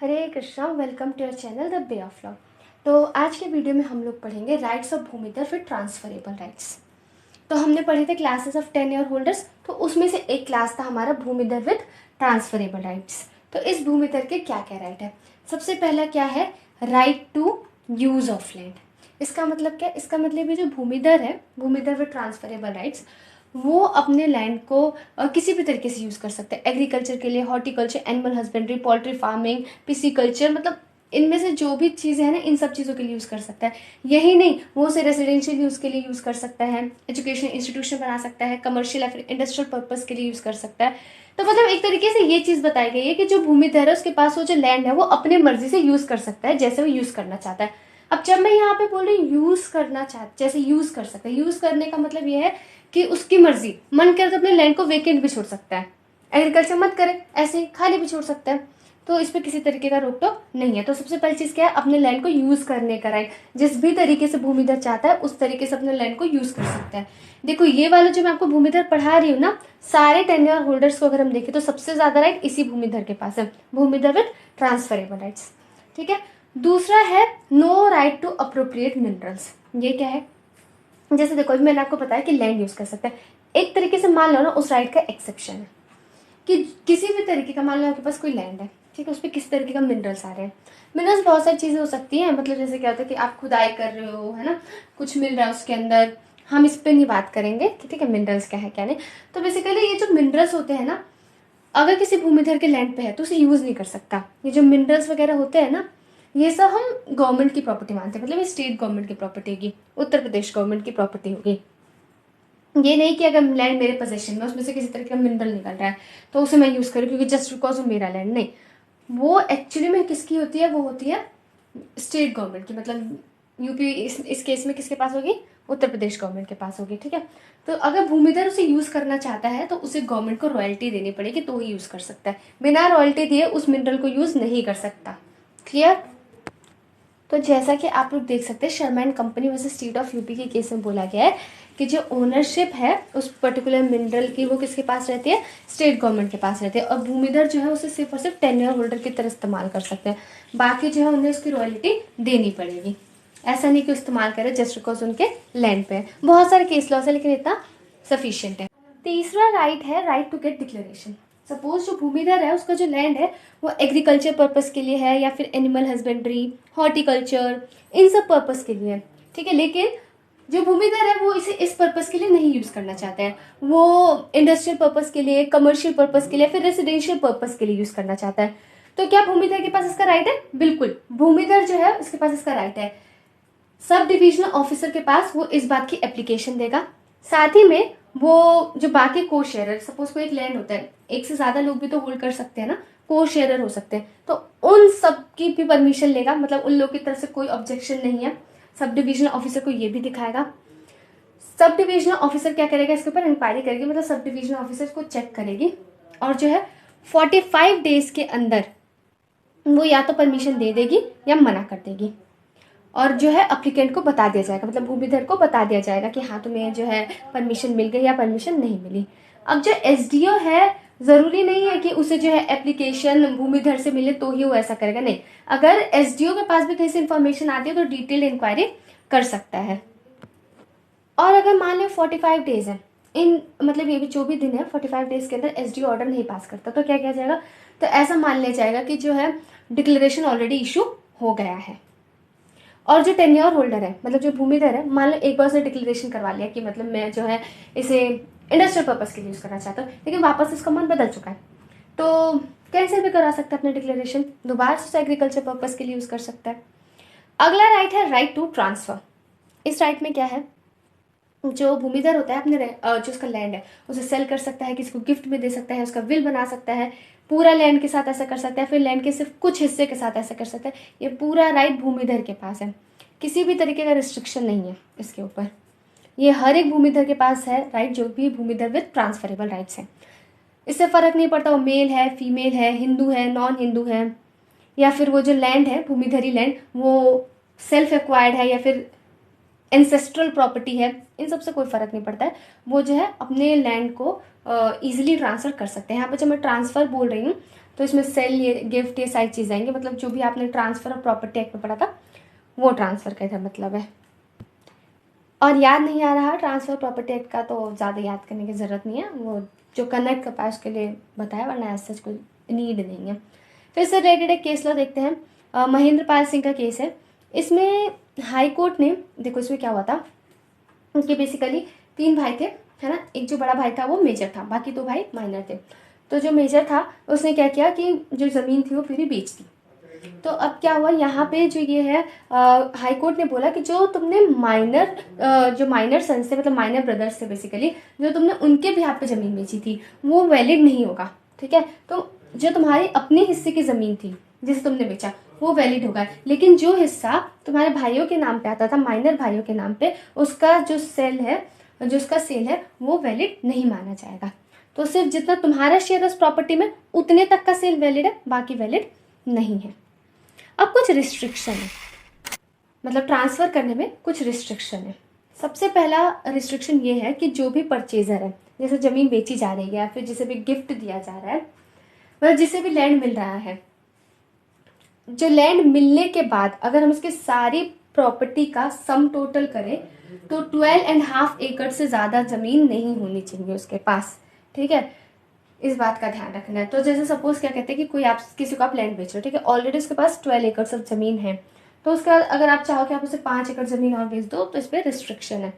Hare Krishna, welcome to your channel the bay of law. तो आज के वीडियो में हम लोग पढ़ेंगे राइट्स ऑफ भूमिधर फिर ट्रांसफरेबल राइट्स। तो हमने पढ़े थे क्लासेस ऑफ टेन्योर होल्डर्स, तो उसमें से एक क्लास था हमारा भूमिधर विद ट्रांसफरेबल राइट्स। तो इस भूमिधर के क्या क्या राइट है? सबसे पहला क्या है? Right to use of land. इसका मतलब क्या? इसका मतलब ये जो भूमिधर है, भूमिधर विद ट्रांसफरेबल राइट्स, वो अपने लैंड को किसी भी तरीके से यूज़ कर सकते हैं। एग्रीकल्चर के लिए, horticulture, animal husbandry, poultry farming, pisciculture, मतलब इनमें से जो भी चीज़ें हैं ना, इन सब चीज़ों के लिए यूज़ कर सकता है। यही नहीं, वो उसे रेजिडेंशियल यूज़ के लिए यूज़ कर सकता है, एजुकेशन इंस्टीट्यूशन बना सकता है, कमर्शियल या फिर इंडस्ट्रियल पर्पज़ के लिए यूज़ कर सकता है। तो मतलब एक तरीके से ये चीज़ बताई गई है कि जो भूमिधर है उसके पास वो जो लैंड है वो अपने मर्जी से यूज़ कर सकता है जैसे वो यूज़ करना चाहता है। अब जब मैं यहाँ पे बोल रही हूँ यूज़ करना चाहता, जैसे यूज़ कर सकता है, यूज़ करने का मतलब ये है कि उसकी मर्जी, मन करे तो अपने लैंड को वेकेंट भी छोड़ सकता है, एग्रीकल्चर मत करे, ऐसे ही खाली भी छोड़ सकता है। तो इस पर किसी तरीके का रोक टोक नहीं है। तो सबसे पहली चीज़ क्या है? अपने लैंड को यूज़ करने का राइट। जिस भी तरीके से भूमिधर चाहता है उस तरीके से अपने लैंड को यूज़ कर सकता है। देखो ये वाला जो मैं आपको भूमिधर पढ़ा रही हूँ ना, सारे टेन्योर होल्डर्स को अगर हम देखें तो सबसे ज़्यादा राइट इसी भूमिधर के पास है, भूमिधर विद ट्रांसफरेबल राइट्स। ठीक है। दूसरा है no right to appropriate minerals. ये क्या है? जैसे देखो अभी मैंने आपको बताया कि लैंड यूज कर सकते हैं, एक तरीके से मान लो ना उस राइट का एक्सेप्शन है कि किसी भी तरीके का, मान लो आपके पास कोई लैंड है, ठीक है, उस पर किस तरीके का मिनरल्स आ रहे हैं। मिनरल्स बहुत सारी चीज़ें हो सकती हैं, मतलब जैसे क्या होता है कि आप खुदाई कर रहे हो, है ना, कुछ मिल रहा है उसके अंदर। हम इस पर नहीं बात करेंगे कि ठीक है मिनरल्स क्या है क्या नहीं। तो बेसिकली ये जो मिनरल्स होते हैं ना, अगर किसी भूमिधर के लैंड पे है तो उसे यूज़ नहीं कर सकता। ये जो मिनरल्स वगैरह होते हैं ना, ये सब हम गवर्नमेंट की प्रॉपर्टी मानते हैं, मतलब ये स्टेट गवर्नमेंट की प्रॉपर्टी होगी, उत्तर प्रदेश गवर्नमेंट की प्रॉपर्टी होगी। ये नहीं कि अगर लैंड मेरे पोजेशन में उसमें से किसी तरह का मिनरल निकल रहा है तो उसे मैं यूज़ करूँ क्योंकि जस्ट बिकॉज वो मेरा लैंड, नहीं। वो एक्चुअली में किसकी होती है? वो होती है स्टेट गवर्नमेंट की, मतलब यूपी इस केस में किसके पास होगी? उत्तर प्रदेश गवर्नमेंट के पास होगी। ठीक है। तो अगर भूमिधर उसे यूज़ करना चाहता है तो उसे गवर्नमेंट को रॉयल्टी देनी पड़ेगी तो ही यूज़ कर सकता है, बिना रॉयल्टी दिए उस मिनरल को यूज़ नहीं कर सकता। क्लियर? तो जैसा कि आप लोग देख सकते हैं, Sharma and company versus state of UP के केस में बोला गया है कि जो ओनरशिप है उस पर्टिकुलर मिनरल की वो किसके पास रहती है? स्टेट गवर्नमेंट के पास रहती है, और भूमिधर जो है उसे सिर्फ और सिर्फ टेन्योर होल्डर की तरह इस्तेमाल कर सकते हैं, बाकी जो है उन्हें उसकी रॉयल्टी देनी पड़ेगी। ऐसा नहीं कि इस्तेमाल करे जस्ट बिकॉज उनके लैंड पे है। बहुत सारे केस लॉस है लेकिन इतना सफिशियंट है। तीसरा राइट है right to get declaration. Suppose जो भूमिधर है उसका जो लैंड है वो एग्रीकल्चर पर्पस के लिए है या फिर एनिमल हस्बेंड्री, हॉर्टिकल्चर, इन सब पर्पस के लिए है। ठीक है। लेकिन जो भूमिधर है वो इसे इस पर्पस के लिए नहीं यूज करना चाहता है, वो इंडस्ट्रियल पर्पस के लिए, कमर्शियल पर्पस के लिए, फिर रेसिडेंशियल पर्पस के लिए यूज करना चाहता है। तो क्या भूमिधर के पास इसका राइट है? बिल्कुल, भूमिधर जो है उसके पास इसका राइट है। सब डिविजनल ऑफिसर के पास वो इस बात की एप्लीकेशन देगा। साथ ही में वो जो बाकी को शेयरर, सपोज कोई एक लैंड होता है, एक से ज्यादा लोग भी तो होल्ड कर सकते हैं ना, को शेयरर हो सकते हैं, तो उन सब की भी परमिशन लेगा, मतलब उन लोगों की तरफ से कोई ऑब्जेक्शन नहीं है। सब डिविजनल ऑफिसर को ये भी दिखाएगा। सब डिविजनल ऑफिसर क्या करेगा? इसके ऊपर इंक्वायरी करेगी, मतलब सब डिविजनल ऑफिसर को चेक करेगी और जो है 45 डेज के अंदर वो या तो परमिशन दे देगी या मना कर देगी। और जो है अप्लीकेंट को बता दिया जाएगा, मतलब भूमिधर को बता दिया जाएगा कि हाँ तुम्हें जो है परमिशन मिल गई या परमिशन नहीं मिली। अब जो एसडीओ है, जरूरी नहीं है कि उसे जो है एप्लीकेशन भूमिधर से मिले तो ही वो ऐसा करेगा, नहीं। अगर एसडीओ के पास भी कहीं से इंफॉर्मेशन आती है तो डिटेल इंक्वायरी कर सकता है। और अगर मान लो 45 डेज है, इन मतलब ये भी जो भी दिन है 45 डेज के अंदर एसडीओ ऑर्डर नहीं पास करता तो क्या किया जाएगा? तो ऐसा मान लिया जाएगा कि जो है डिक्लेरेशन ऑलरेडी इशू हो गया है। और जो टेन्योर होल्डर है, मतलब जो भूमिधर है, मान लो एक बार उसने डिक्लेरेशन करवा लिया कि मतलब मैं जो है इसे इंडस्ट्रियल पर्पस के लिए यूज करना चाहता हूँ, लेकिन वापस इसका मन बदल चुका है, तो कैंसिल भी करा सकता है अपना डिक्लेरेशन, दोबारा से एग्रीकल्चर पर्पस के लिए यूज कर सकता है। अगला राइट है राइट टू ट्रांसफर। इस राइट में क्या है? जो भूमिधर होता है अपने जो उसका लैंड है उसे सेल कर सकता है, किसी को गिफ्ट में दे सकता है, उसका विल बना सकता है, पूरा लैंड के साथ ऐसा कर सकता है, फिर लैंड के सिर्फ कुछ हिस्से के साथ ऐसा कर सकता है। ये पूरा राइट भूमिधर के पास है, किसी भी तरीके का रिस्ट्रिक्शन नहीं है इसके ऊपर। ये हर एक भूमिधर के पास है राइट, जो भी भूमिधर विद ट्रांसफरेबल राइट्स है। इससे फर्क नहीं पड़ता वो मेल है, फीमेल है, हिंदू है, नॉन हिंदू है, या फिर वो जो लैंड है भूमिधरी लैंड वो सेल्फ एक्वायर्ड है या फिर एंसेस्ट्रल प्रॉपर्टी है, इन सब से कोई फर्क नहीं पड़ता है। वो जो है अपने लैंड को इजीली ट्रांसफर कर सकते हैं। यहाँ पे जब मैं ट्रांसफर बोल रही हूँ तो इसमें सेल, ये गिफ्ट, ये सारी चीज़ें आएंगी। मतलब जो भी आपने ट्रांसफ़र ऑफ प्रॉपर्टी एक्ट में पढ़ा था वो ट्रांसफ़र का इधर मतलब है। और याद नहीं आ रहा ट्रांसफ़र प्रॉपर्टी एक्ट का तो ज़्यादा याद करने की ज़रूरत नहीं है, वो जो कनेक्ट कर पाए उसके लिए बताया, वरना ऐसा कोई नीड नहीं है। फिर से रिलेटेड एक केस लॉ देखते हैं। महेंद्र पाल सिंह का केस है। इसमें हाई कोर्ट ने, देखो इसमें क्या हुआ था कि बेसिकली 3 भाई थे, है ना। एक जो बड़ा भाई था वो मेजर था, बाकी 2 भाई माइनर थे। तो जो मेजर था उसने क्या किया कि जो ज़मीन थी वो पूरी बेच दी। तो अब क्या हुआ यहाँ पे, जो ये है हाई कोर्ट ने बोला कि जो तुमने माइनर जो माइनर सन्स थे, मतलब माइनर ब्रदर्स थे बेसिकली, जो तुमने उनके भी यहाँ पे ज़मीन बेची थी वो वैलिड नहीं होगा, ठीक है। तो जो तुम्हारी अपने हिस्से की ज़मीन थी जिसे तुमने बेचा वो वैलिड होगा, लेकिन जो हिस्सा तुम्हारे भाइयों के नाम पे आता था, माइनर भाइयों के नाम पे, उसका जो सेल है, जो उसका सेल है वो वैलिड नहीं माना जाएगा। तो सिर्फ जितना तुम्हारा शेयर उस प्रॉपर्टी में उतने तक का सेल वैलिड है, बाकी वैलिड नहीं है। अब कुछ रिस्ट्रिक्शन है, मतलब ट्रांसफ़र करने में कुछ रिस्ट्रिक्शन है। सबसे पहला रिस्ट्रिक्शन ये है कि जो भी परचेज़र है, जैसे ज़मीन बेची जा रही है या फिर जिसे भी गिफ्ट दिया जा रहा है, मतलब जिसे भी लैंड मिल रहा है, जो लैंड मिलने के बाद अगर हम उसकी सारी प्रॉपर्टी का सम टोटल करें तो 12.5 एकड़ से ज़्यादा ज़मीन नहीं होनी चाहिए उसके पास, ठीक है। इस बात का ध्यान रखना है। तो जैसे सपोज क्या कहते हैं कि कोई आप किसी को आप लैंड बेच रहे हो, ठीक है, ऑलरेडी उसके पास 12 एकड़ ऑफ ज़मीन है, तो उसका अगर आप चाहो कि आप उसे 5 एकड़ ज़मीन और बेच दो तो इस पर रिस्ट्रिक्शन है।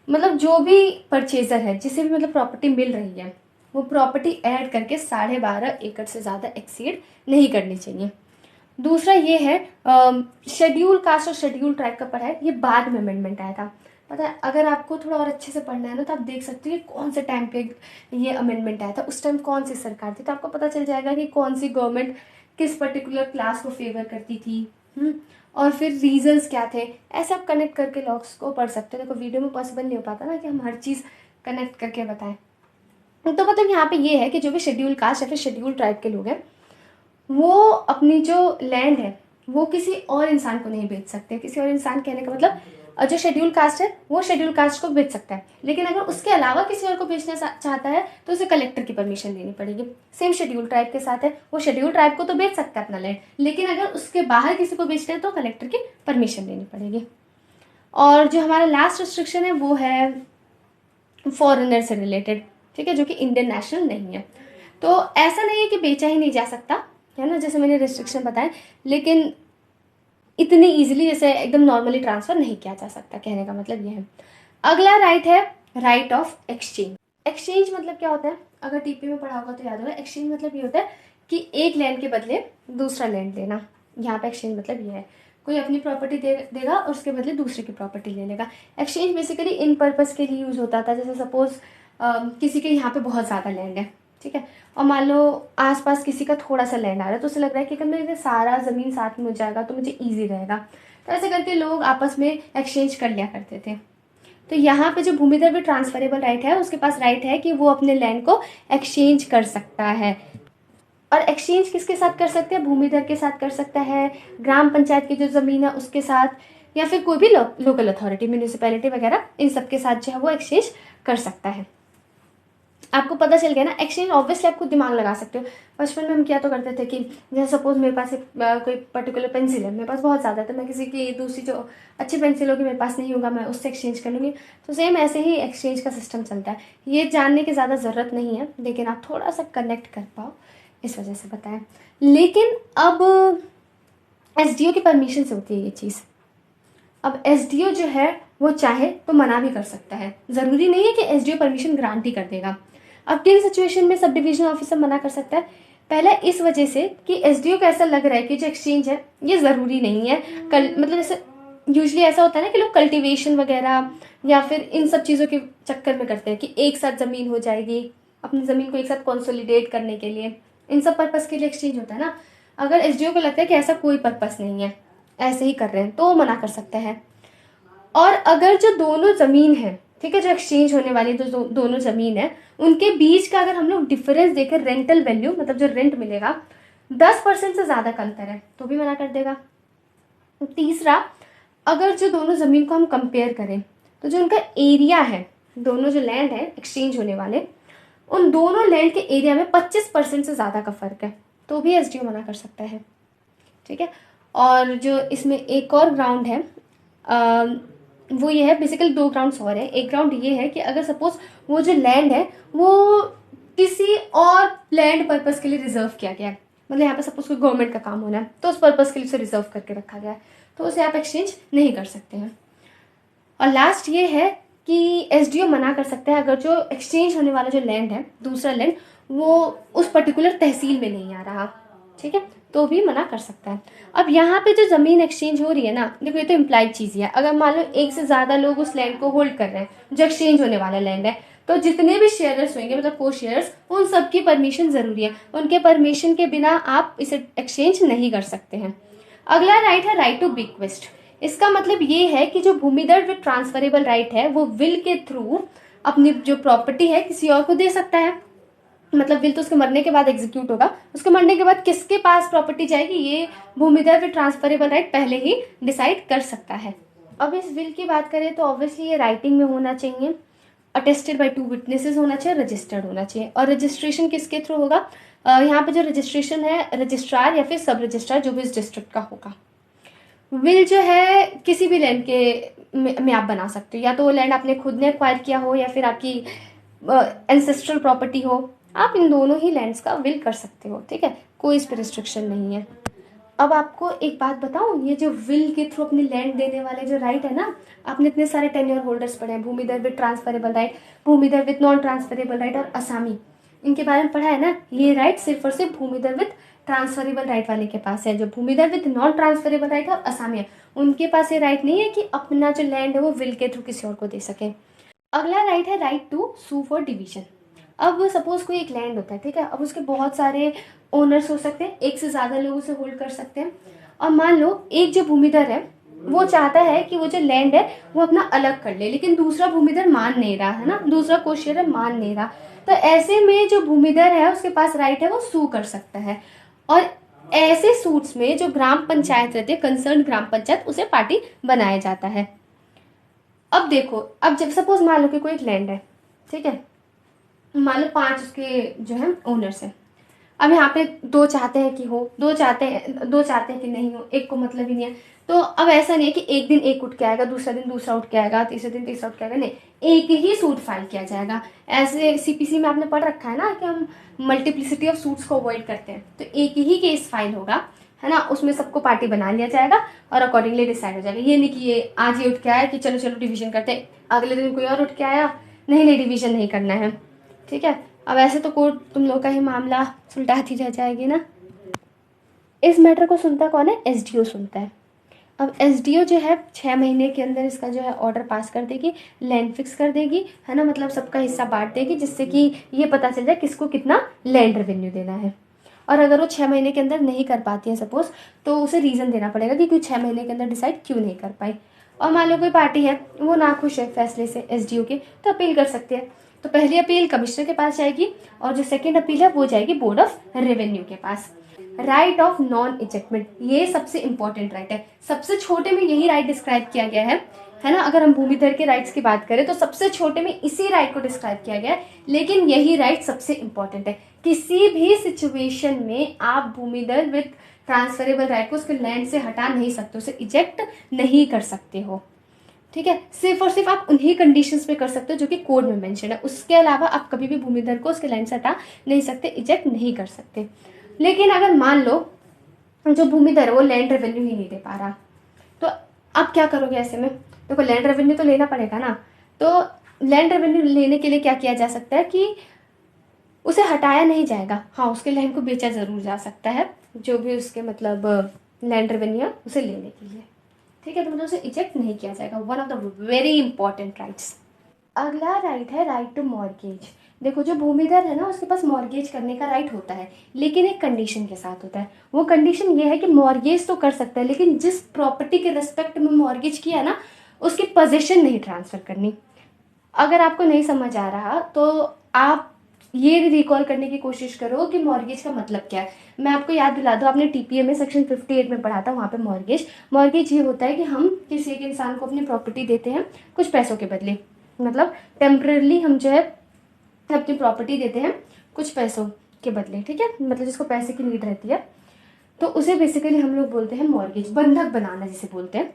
मतलब जो भी परचेजर है, जिसे भी मतलब प्रॉपर्टी मिल रही है, वो प्रॉपर्टी ऐड करके 12.5 एकड़ से ज़्यादा एक्सीड नहीं करनी चाहिए। दूसरा ये है शेड्यूल कास्ट और शेड्यूल ट्राइब का पढ़ा है, ये बाद में अमेंडमेंट आया था। पता है, अगर आपको थोड़ा और अच्छे से पढ़ना है ना तो आप देख सकते हो कि कौन से टाइम पे ये अमेंडमेंट आया था, उस टाइम कौन सी सरकार थी, तो आपको पता चल जाएगा कि कौन सी गवर्नमेंट किस पर्टिकुलर क्लास को फेवर करती थी, और फिर रीजंस क्या थे। ऐसे आप कनेक्ट करके लॉस को पढ़ सकते हो। देखो वीडियो में पॉसिबल नहीं हो पाता ना कि हम हर चीज़ कनेक्ट करके बताएं। तो मतलब यहाँ पे ये है कि जो भी शेड्यूल कास्ट या फिर शेड्यूल ट्राइब के लोग हैं, वो अपनी जो लैंड है वो किसी और इंसान को नहीं बेच सकते। किसी और इंसान कहने का मतलब जो शेड्यूल कास्ट है वो शेड्यूल कास्ट को बेच सकता है, लेकिन अगर उसके अलावा किसी और को बेचना चाहता है तो उसे कलेक्टर की परमिशन लेनी पड़ेगी। सेम शेड्यूल ट्राइब के साथ है, वो शेड्यूल ट्राइब को तो बेच सकता है अपना लैंड, लेकिन अगर उसके बाहर किसी को बेचना है तो कलेक्टर की परमिशन लेनी पड़ेगी। और जो हमारा लास्ट रिस्ट्रिक्शन है वो है फॉरेनर से रिलेटेड, ठीक है, जो कि इंडियन नेशनल नहीं है। तो ऐसा नहीं है कि बेचा ही नहीं जा सकता, है ना, जैसे मैंने रिस्ट्रिक्शन बताए, लेकिन इतनी इजीली जैसे एकदम नॉर्मली ट्रांसफ़र नहीं किया जा सकता, कहने का मतलब ये है। अगला राइट है राइट ऑफ एक्सचेंज। एक्सचेंज मतलब क्या होता है, अगर टीपी में पढ़ा होगा तो याद होगा। एक्सचेंज मतलब ये होता है कि एक लैंड के बदले दूसरा लैंड लेना। यहाँ पे एक्सचेंज मतलब ये है, कोई अपनी प्रॉपर्टी देगा और उसके बदले दूसरे की प्रॉपर्टी ले लेगा। एक्सचेंज बेसिकली इन पर्पज़ के लिए यूज़ होता था, जैसे सपोज़ किसी के यहाँ पे बहुत ज़्यादा लैंड है, ठीक है, और मान लो आसपास किसी का थोड़ा सा लैंड आ रहा है, तो उसे लग रहा है कि अगर मेरे सारा ज़मीन साथ में हो जाएगा तो मुझे ईजी रहेगा। तो ऐसे करके लोग आपस में एक्सचेंज कर लिया करते थे। तो यहाँ पे जो भूमिधर भी ट्रांसफरेबल राइट है, उसके पास राइट है कि वो अपने लैंड को एक्सचेंज कर सकता है। और एक्सचेंज किसके साथ कर सकते हैं, भूमिधर के साथ कर सकता है, ग्राम पंचायत की जो ज़मीन है उसके साथ, या फिर कोई भी लोकल अथॉरिटी, म्यूनिसिपैलिटी वगैरह, इन सब के साथ जो है वो एक्सचेंज कर सकता है। आपको पता चल गया ना। एक्सचेंज ऑब्वियसली आप खुद दिमाग लगा सकते हो। बचपन में हम क्या तो करते थे कि जैसे सपोज मेरे पास एक कोई पर्टिकुलर पेंसिल है, मेरे पास बहुत ज़्यादा है, तो मैं किसी की दूसरी जो अच्छी पेंसिल होगी मेरे पास नहीं होगा, मैं उससे एक्सचेंज कर लूँगी। तो सेम ऐसे ही एक्सचेंज का सिस्टम चलता है। ये जानने की ज़्यादा ज़रूरत नहीं है, लेकिन आप थोड़ा सा कनेक्ट कर पाओ इस वजह से बताएं। लेकिन अब SDO की परमिशन से होती है ये चीज़। अब SDO जो है वो चाहे तो मना भी कर सकता है, ज़रूरी नहीं है कि SDO परमिशन ग्रांट ही कर देगा। अब किन सिचुएशन में सब डिवीजन ऑफिसर मना कर सकता है, पहले इस वजह से कि SDO को ऐसा लग रहा है कि जो एक्सचेंज है ये ज़रूरी नहीं है। मतलब जैसे यूजली ऐसा होता है ना कि लोग कल्टीवेशन वगैरह या फिर इन सब चीज़ों के चक्कर में करते हैं कि एक साथ ज़मीन हो जाएगी, अपनी ज़मीन को एक साथ कंसोलिडेट करने के लिए, इन सब पर्पज़ के लिए एक्सचेंज होता है ना। अगर SDO को लगता है कि ऐसा कोई पर्पज़ नहीं है, ऐसे ही कर रहे हैं, तो वो मना कर सकता है। और अगर जो दोनों ज़मीन है, ठीक है, जो एक्सचेंज होने वाली जो दोनों ज़मीन है, उनके बीच का अगर हम लोग डिफरेंस देखें, रेंटल वैल्यू मतलब जो रेंट मिलेगा 10% से ज़्यादा का अंतर है तो भी मना कर देगा। तीसरा, अगर जो दोनों ज़मीन को हम कंपेयर करें तो जो उनका एरिया है, दोनों जो लैंड है एक्सचेंज होने वाले, उन दोनों लैंड के एरिया में 25% से ज़्यादा का फ़र्क है, तो भी एसडीओ मना कर सकता है। ठीक है। और जो इसमें एक और ग्राउंड है वो ये है, बेसिकली 2 ग्राउंड्स और है। एक ग्राउंड ये है कि अगर सपोज वो जो लैंड है वो किसी और लैंड पर्पस के लिए रिजर्व किया गया है, मतलब यहाँ पे सपोज कोई गवर्नमेंट का काम होना है तो उस पर्पस के लिए उसे रिजर्व करके रखा गया है, तो उसे आप एक्सचेंज नहीं कर सकते हैं। और लास्ट ये है कि एसडीओ मना कर सकता है अगर जो एक्सचेंज होने वाला जो लैंड है, दूसरा लैंड, वो उस पर्टिकुलर तहसील में नहीं आ रहा। ठीक है, तो भी मना कर सकता है। अब यहाँ पे जो ज़मीन एक्सचेंज हो रही है ना, देखो ये तो इम्प्लाइड चीज़ ही है। अगर मान लो एक से ज़्यादा लोग उस लैंड को होल्ड कर रहे हैं जो एक्सचेंज होने वाला लैंड है, तो जितने भी शेयरर्स होंगे, मतलब को शेयर्स, उन सबकी परमिशन ज़रूरी है। उनके परमिशन के बिना आप इसे एक्सचेंज नहीं कर सकते हैं। अगला राइट है राइट टू बिक्वेस्ट। इसका मतलब ये है कि जो भूमिदर विद ट्रांसफरेबल राइट है वो विल के थ्रू अपनी जो प्रॉपर्टी है किसी और को दे सकता है। मतलब विल तो उसके मरने के बाद एग्जीक्यूट होगा, उसके मरने के बाद किसके पास प्रॉपर्टी जाएगी ये भूमिदर विद ट्रांसफरेबल राइट पहले ही डिसाइड कर सकता है। अब इस विल की बात करें तो ऑब्वियसली ये राइटिंग में होना चाहिए, अटेस्टेड बाय 2 विटनेसेस होना चाहिए, रजिस्टर्ड होना चाहिए। और रजिस्ट्रेशन किसके थ्रू होगा? यहाँ पे जो रजिस्ट्रेशन है रजिस्ट्रार या फिर सब रजिस्ट्रार जो भी इस डिस्ट्रिक्ट का होगा। विल जो है किसी भी लैंड के में आप बना सकते हो, या तो वो लैंड आपने खुद ने एक्वायर किया हो या फिर आपकी एंसेस्ट्रल प्रॉपर्टी हो, आप इन दोनों ही लैंड्स का विल कर सकते हो। ठीक है, कोई इस पर रिस्ट्रिक्शन नहीं है। अब आपको एक बात बताऊं, ये जो विल के थ्रू अपनी लैंड देने वाले जो राइट है ना, आपने इतने सारे टेन्योर होल्डर्स पढ़े हैं, bhumidhar with transferable right, bhumidhar with non transferable right और असामी, इनके बारे में पढ़ा है ना। ये राइट सिर्फ और सिर्फ भूमिदर विद ट्रांसफरेबल राइट वाले के पास है। जो भूमिदर विद नॉन ट्रांसफरेबल राइट और असामी है, उनके पास ये राइट नहीं है कि अपना जो लैंड है वो विल के थ्रू किसी और को दे सके। अगला राइट है right to sue for division. अब सपोज कोई एक लैंड होता है, ठीक है, अब उसके बहुत सारे ओनर्स हो सकते हैं, एक से ज़्यादा लोग उसे होल्ड कर सकते हैं। और मान लो एक जो भूमिदर है वो चाहता है कि वो जो लैंड है वो अपना अलग कर ले, लेकिन दूसरा भूमिदर मान नहीं रहा है ना, दूसरा कोशियर मान नहीं रहा, तो ऐसे में जो भूमिदर है उसके पास राइट है वो सू कर सकता है। और ऐसे सूट्स में जो ग्राम पंचायत रहती है, कंसर्न ग्राम पंचायत, उसे पार्टी बनाया जाता है। अब देखो, अब जब सपोज मान लो कि कोई एक लैंड है, ठीक है, मान लो 5 उसके जो है ओनर्स हैं। अब यहाँ पे 2 चाहते हैं कि हो, 2 चाहते हैं कि नहीं हो, एक को मतलब ही नहीं है। तो अब ऐसा नहीं है कि एक दिन एक उठ के आएगा, दूसरा दिन दूसरा उठ के आएगा, तीसरे दिन तीसरा उठ के आएगा, नहीं, एक ही सूट फाइल किया जाएगा। ऐसे सीपीसी में आपने पढ़ रखा है ना कि हम मल्टीप्लिसिटी ऑफ सूट्स को अवॉइड करते हैं, तो एक ही केस फाइल होगा, है ना, उसमें सबको पार्टी बना लिया जाएगा और अकॉर्डिंगली डिसाइड हो जाएगा। ये नहीं कि ये आज ही उठ के आया कि चलो चलो डिवीजन करते हैं, अगले दिन कोई और उठ के आया, नहीं डिवीजन नहीं करना है। ठीक है, अब ऐसे तो कोर्ट तुम लोग का ही मामला सुलटाती रह जाएगी ना। इस मैटर को सुनता कौन है? एसडीओ सुनता है। अब एसडीओ जो है 6 महीने के अंदर इसका जो है ऑर्डर पास कर देगी, लैंड फिक्स कर देगी, है ना, मतलब सबका हिस्सा बांट देगी, जिससे कि ये पता चल जाए किसको कितना लैंड रेवेन्यू देना है। और अगर वो 6 महीने के अंदर नहीं कर पाती है सपोज, तो उसे रीज़न देना पड़ेगा कि कोई 6 महीने के अंदर डिसाइड क्यों नहीं कर पाई। और मान लो कोई पार्टी है वो नाखुश है फैसले से एसडीओ के, तो अपील कर सकते हैं। तो पहली अपील कमिश्नर के पास जाएगी और जो सेकंड अपील है वो जाएगी बोर्ड ऑफ रेवेन्यू के पास। राइट ऑफ नॉन इजेक्टमेंट, ये सबसे इंपॉर्टेंट राइट है। सबसे छोटे में यही राइट डिस्क्राइब किया गया है ना। अगर हम भूमिधर के राइट्स की बात करें तो सबसे छोटे में इसी राइट को डिस्क्राइब किया गया है, लेकिन यही राइट सबसे इंपॉर्टेंट है। किसी भी सिचुएशन में आप भूमिधर विद ट्रांसफरेबल राइट को उसके लैंड से हटा नहीं सकते, उसे इजेक्ट नहीं कर सकते हो। ठीक है, सिर्फ और सिर्फ आप उन्हीं कंडीशंस पे कर सकते हो जो कि कोड में मेंशन है। उसके अलावा आप कभी भी भूमिधर को उसके लैंड से हटा नहीं सकते, इजेक्ट नहीं कर सकते। लेकिन अगर मान लो जो भूमिधर है वो लैंड रेवेन्यू ही नहीं दे पा रहा, तो आप क्या करोगे ऐसे में? देखो लैंड रेवेन्यू तो लेना पड़ेगा ना। तो लैंड रेवेन्यू लेने के लिए क्या किया जा सकता है कि उसे हटाया नहीं जाएगा, हाँ उसके लैंड को बेचा जरूर जा सकता है, जो भी उसके मतलब लैंड रेवेन्यू है उसे लेने के लिए। ठीक है, तो मतलब उसे इजेक्ट नहीं किया जाएगा। One of the very important rights. अगला राइट है राइट टू मॉर्गेज। देखो जो भूमिधर है ना उसके पास मॉर्गेज करने का राइट होता है, लेकिन एक कंडीशन के साथ होता है। वो कंडीशन ये है कि मॉर्गेज तो कर सकता है, लेकिन जिस प्रॉपर्टी के रिस्पेक्ट में मॉर्गेज किया ना उसकी पोजीशन नहीं ट्रांसफर करनी। अगर आपको नहीं समझ आ रहा तो आप ये रिकॉल करने की कोशिश करो कि मॉर्गेज का मतलब क्या है। मैं आपको याद दिला दूँ, आपने टीपीए में सेक्शन 58 में पढ़ा था, वहाँ पे मॉर्गेज ये होता है कि हम किसी एक इंसान को अपनी प्रॉपर्टी देते हैं कुछ पैसों के बदले, मतलब टेम्पररी हम जो है अपनी प्रॉपर्टी देते हैं कुछ पैसों के बदले, ठीक है, मतलब जिसको पैसे की नीड रहती है, तो उसे बेसिकली हम लोग बोलते हैं मॉर्गेज, बंधक बनाना जिसे बोलते हैं।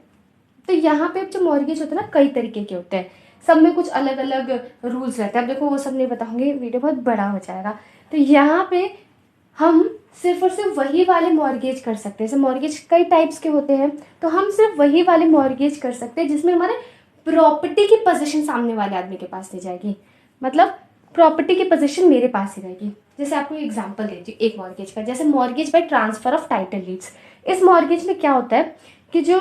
तो यहाँ पे जो मॉर्गेज होता है ना, कई तरीके के होते हैं, सब में कुछ अलग अलग रूल्स रहते हैं। अब देखो वो सब नहीं बताऊंगी, वीडियो बहुत बड़ा हो जाएगा। तो यहाँ पे हम सिर्फ और सिर्फ वही वाले मॉर्गेज कर सकते हैं। जैसे मॉर्गेज कई टाइप्स के होते हैं, तो हम सिर्फ वही वाले मॉर्गेज कर सकते हैं जिसमें हमारे प्रॉपर्टी की पोजीशन सामने वाले आदमी के पास नहीं जाएगी, मतलब प्रॉपर्टी की पोजीशन मेरे पास ही रहेगी। जैसे आपको एग्जांपल देती हूँ एक मॉर्गेज का, जैसे mortgage by transfer of title deeds. इस मॉर्गेज में क्या होता है कि जो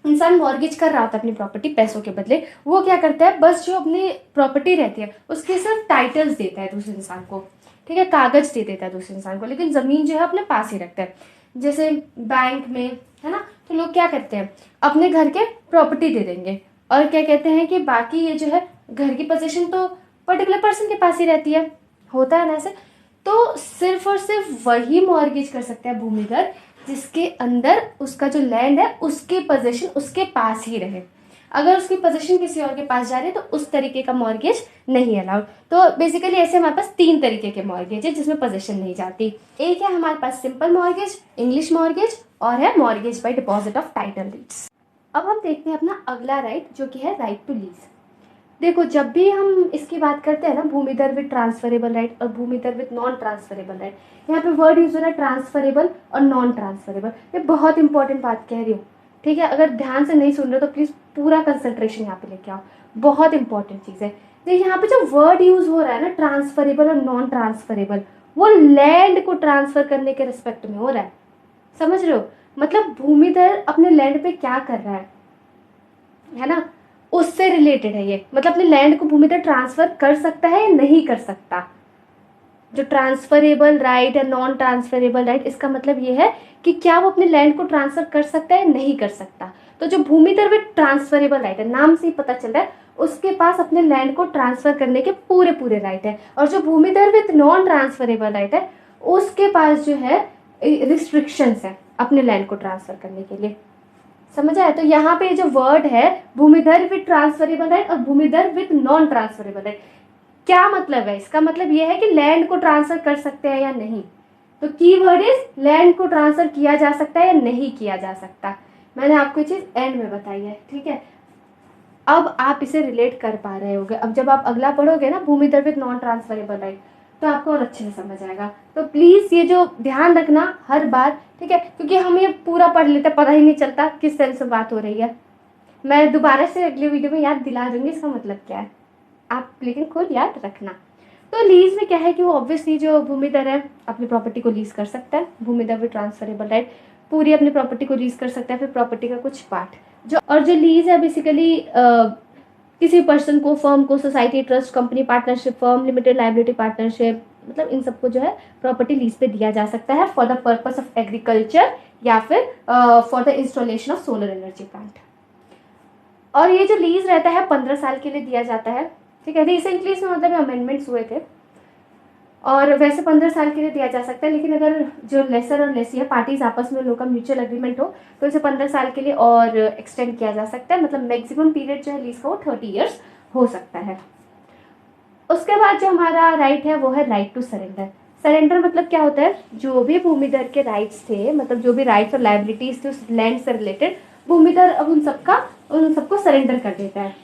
इंसान मॉर्गेज कर रहा होता है अपनी प्रॉपर्टी पैसों के बदले, वो क्या करता है, बस जो अपनी प्रॉपर्टी रहती है उसके सिर्फ टाइटल्स देता है दूसरे इंसान को, ठीक है, कागज दे देता है दूसरे इंसान को, लेकिन जमीन जो है अपने पास ही रखता है। जैसे बैंक में है ना, तो लोग क्या करते हैं, अपने घर के प्रॉपर्टी दे देंगे और क्या कहते हैं कि बाकी ये जो है घर की पोजीशन तो पर्टिकुलर पर्सन के पास ही रहती है, होता है ना ऐसे। तो सिर्फ और सिर्फ वही मॉर्गेज कर सकता है भूमिधर जिसके अंदर उसका जो लैंड है उसके पोजीशन उसके पास ही रहे। अगर उसकी पोजीशन किसी और के पास जा रही है तो उस तरीके का मॉर्गेज नहीं अलाउड। तो बेसिकली ऐसे हमारे पास 3 तरीके के मॉर्गेज है जिसमें पोजीशन नहीं जाती। एक है हमारे पास सिंपल मॉर्गेज, इंग्लिश मॉर्गेज, और है mortgage bye deposit of title deeds. अब हम देखते हैं अपना अगला राइट, जो कि है राइट टू लीज। देखो जब भी हम इसकी बात करते हैं ना, भूमिधर विद ट्रांसफरेबल राइट और भूमिधर विद नॉन ट्रांसफरेबल राइट, यहाँ पे वर्ड यूज हो रहा है ट्रांसफरेबल और नॉन ट्रांसफरेबल। ये बहुत इंपॉर्टेंट बात कह रही हूँ, ठीक है, अगर ध्यान से नहीं सुन रहे तो प्लीज पूरा कंसंट्रेशन यहाँ पे लेके आओ, बहुत इंपॉर्टेंट चीज है। तो यहाँ पे जो वर्ड यूज हो रहा है ना ट्रांसफरेबल और नॉन ट्रांसफरेबल, वो लैंड को ट्रांसफर करने के रिस्पेक्ट में हो रहा है, समझ रहे हो, मतलब भूमिधर अपने लैंड पे क्या कर रहा है ना, उससे रिलेटेड है ये, मतलब अपने लैंड को भूमिधर ट्रांसफर कर सकता है या नहीं कर सकता। जो ट्रांसफरेबल राइट है, नॉन ट्रांसफरेबल राइट, इसका मतलब ये है कि क्या वो अपने लैंड को ट्रांसफर कर सकता है या नहीं कर सकता। तो जो भूमिधर विद ट्रांसफरेबल राइट है, नाम से ही पता चल रहा है उसके पास अपने लैंड को ट्रांसफर करने के पूरे पूरे राइट है। और जो भूमिधर विद नॉन ट्रांसफरेबल राइट है उसके पास जो है रिस्ट्रिक्शंस है अपने लैंड को ट्रांसफर करने के लिए, समझ आया। तो यहाँ पे जो वर्ड है भूमिधर विद ट्रांसफरेबल राइट और भूमिधर विद नॉन ट्रांसफरेबल राइट, क्या मतलब है, इसका मतलब यह है कि लैंड को ट्रांसफर कर सकते हैं या नहीं। तो की वर्ड इज लैंड को ट्रांसफर किया जा सकता है या नहीं किया जा सकता। मैंने आपको चीज एंड में बताई है, ठीक है। अब आप इसे रिलेट कर पा रहे होगे, अब जब आप अगला पढ़ोगे ना भूमिधर विद नॉन ट्रांसफरेबल राइट, तो आपको और अच्छे से समझ आएगा। तो प्लीज ये जो ध्यान रखना हर बार, ठीक है, क्योंकि हम ये पूरा पढ़ लेते पता ही नहीं चलता किस सेंस में बात हो रही है। मैं दोबारा से अगली वीडियो में याद दिला दूंगी इसका मतलब क्या है, आप लेकिन खुद याद रखना। तो लीज में क्या है कि वो ऑब्वियसली जो भूमिधर है अपनी प्रॉपर्टी को लीज कर सकता है, भूमिधर विद ट्रांसफरेबल राइट पूरी अपनी प्रॉपर्टी को लीज कर सकता है, फिर प्रॉपर्टी का कुछ पार्ट जो, और जो लीज है बेसिकली किसी पर्सन को, फर्म को, society, trust, company, partnership, firm, limited liability partnership, मतलब इन सबको जो है प्रॉपर्टी लीज पे दिया जा सकता है for the purpose of agriculture या फिर for the installation of solar energy plant. और ये जो लीज रहता है 15 साल के लिए दिया जाता है, ठीक है। रिसेंटली इसमें मतलब अमेंडमेंट्स हुए थे और वैसे 15 साल के लिए दिया जा सकता है, लेकिन अगर जो लेसर और लेसियर पार्टीज आपस में लोग का म्यूचुअल एग्रीमेंट हो तो इसे 15 साल के लिए और एक्सटेंड किया जा सकता है, मतलब मैक्सिमम पीरियड जो है लीज का वो 30 ईयर्स हो सकता है। उसके बाद जो हमारा राइट है वो है राइट टू सरेंडर। सरेंडर मतलब क्या होता है, जो भी भूमिधर के राइट्स थे, मतलब जो भी राइट्स और लाइबिलिटीज थे उस लैंड से रिलेटेड, भूमिधर अब उन सबको सरेंडर कर देता है।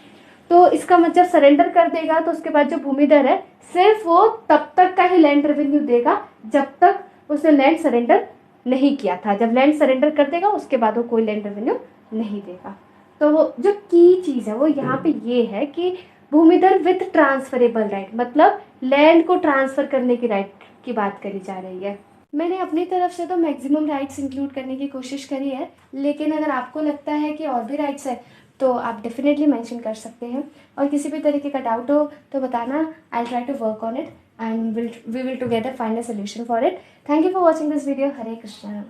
तो इसका मतलब सरेंडर कर देगा तो उसके बाद जो भूमिधर है सिर्फ वो तब तक का ही लैंड रेवेन्यू देगा जब तक उसने लैंड सरेंडर नहीं किया था। जब लैंड सरेंडर कर देगा उसके बाद वो कोई लैंड रेवेन्यू नहीं देगा। तो वो जो की चीज़ है वो यहाँ पे ये है कि भूमिधर विथ ट्रांसफरेबल राइट, मतलब लैंड को ट्रांसफर करने की राइट की बात करी जा रही है। मैंने अपनी तरफ से तो मैक्सिमम राइट्स इंक्लूड करने की कोशिश करी है, लेकिन अगर आपको लगता है कि और भी राइट्स है तो आप डेफिनेटली मेंशन कर सकते हैं। और किसी भी तरीके का डाउट हो तो बताना, I try to work on it and we will together find a solution for it. Thank you for watching this video. Hare Krishna.